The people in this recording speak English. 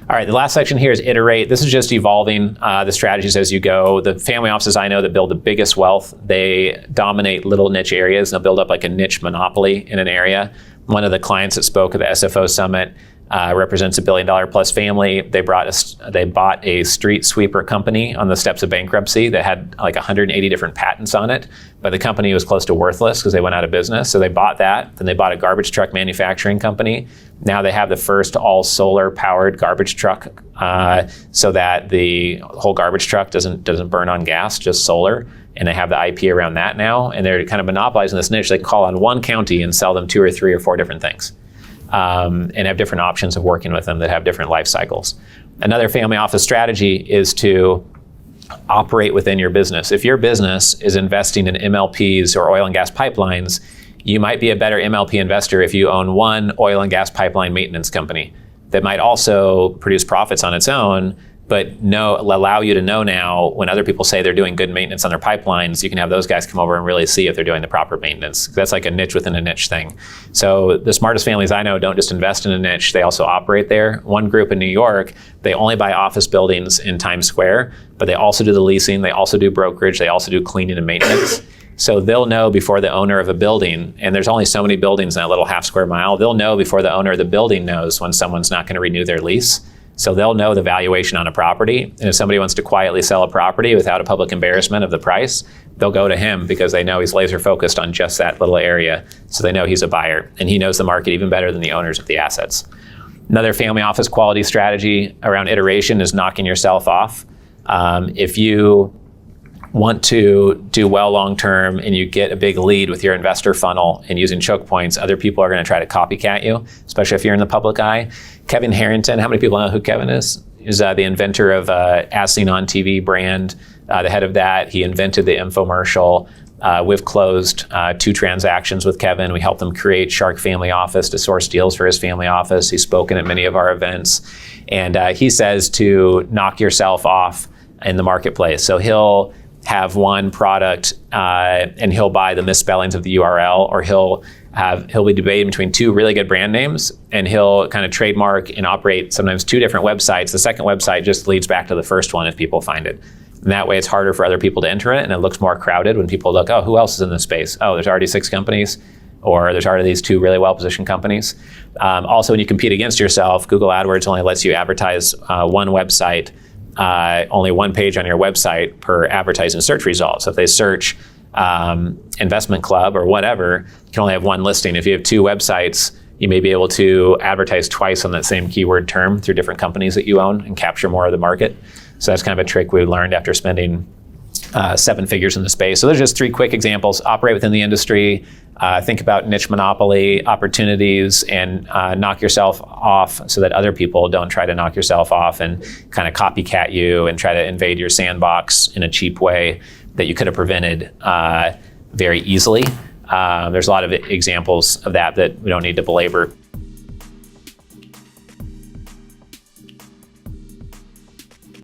All right, the last section here is iterate. This is just evolving the strategies as you go. The family offices I know that build the biggest wealth, they dominate little niche areas, and they'll build up like a niche monopoly in an area. One of the clients that spoke at the SFO Summit represents $1 billion plus family. They bought a street sweeper company on the steps of bankruptcy that had like 180 different patents on it, but the company was close to worthless because they went out of business. So they bought that. Then they bought a garbage truck manufacturing company. Now they have the first all solar powered garbage truck, so that the whole garbage truck doesn't burn on gas, just solar. And they have the IP around that now, and they're kind of monopolizing this niche. They can call on one county and sell them 2 or 3 or 4 different things. And have different options of working with them that have different life cycles. Another family office strategy is to operate within your business. If your business is investing in MLPs or oil and gas pipelines, you might be a better MLP investor if you own one oil and gas pipeline maintenance company that might also produce profits on its own, but allow you to know now when other people say they're doing good maintenance on their pipelines, you can have those guys come over and really see if they're doing the proper maintenance. That's like a niche within a niche thing. So the smartest families I know don't just invest in a niche, they also operate there. One group in New York, they only buy office buildings in Times Square, but they also do the leasing, they also do brokerage, they also do cleaning and maintenance. So they'll know before the owner of a building, and there's only so many buildings in that little half square mile, they'll know before the owner of the building knows when someone's not going to renew their lease. So they'll know the valuation on a property. And if somebody wants to quietly sell a property without a public embarrassment of the price, they'll go to him because they know he's laser focused on just that little area. So they know he's a buyer and he knows the market even better than the owners of the assets. Another family office quality strategy around iteration is knocking yourself off. If you want to do well long-term and you get a big lead with your investor funnel and using choke points, other people are going to try to copycat you, especially if you're in the public eye. Kevin Harrington, how many people know who Kevin is? He's the inventor of As Seen on TV brand, the head of that. He invented the infomercial. We've closed 2 transactions with Kevin. We helped him create Shark Family Office to source deals for his family office. He's spoken at many of our events. And he says to knock yourself off in the marketplace. So he'll have one product and he'll buy the misspellings of the URL, or he'll be debating between 2 really good brand names, and he'll kind of trademark and operate sometimes 2 different websites. The second website just leads back to the first one if people find it. And that way it's harder for other people to enter it, and it looks more crowded when people look, oh, who else is in this space? Oh, there's already 6 companies, or there's already these 2 really well-positioned companies. Also, when you compete against yourself, Google AdWords only lets you advertise one website, only one page on your website per advertising search result. So if they search investment club or whatever, you can only have one listing. If you have 2 websites, you may be able to advertise twice on that same keyword term through different companies that you own and capture more of the market. So that's kind of a trick we learned after spending 7 figures in the space. So there's just 3 quick examples. Operate within the industry, think about niche monopoly opportunities, and knock yourself off so that other people don't try to knock yourself off and kind of copycat you and try to invade your sandbox in a cheap way that you could have prevented very easily. There's a lot of examples of that we don't need to belabor.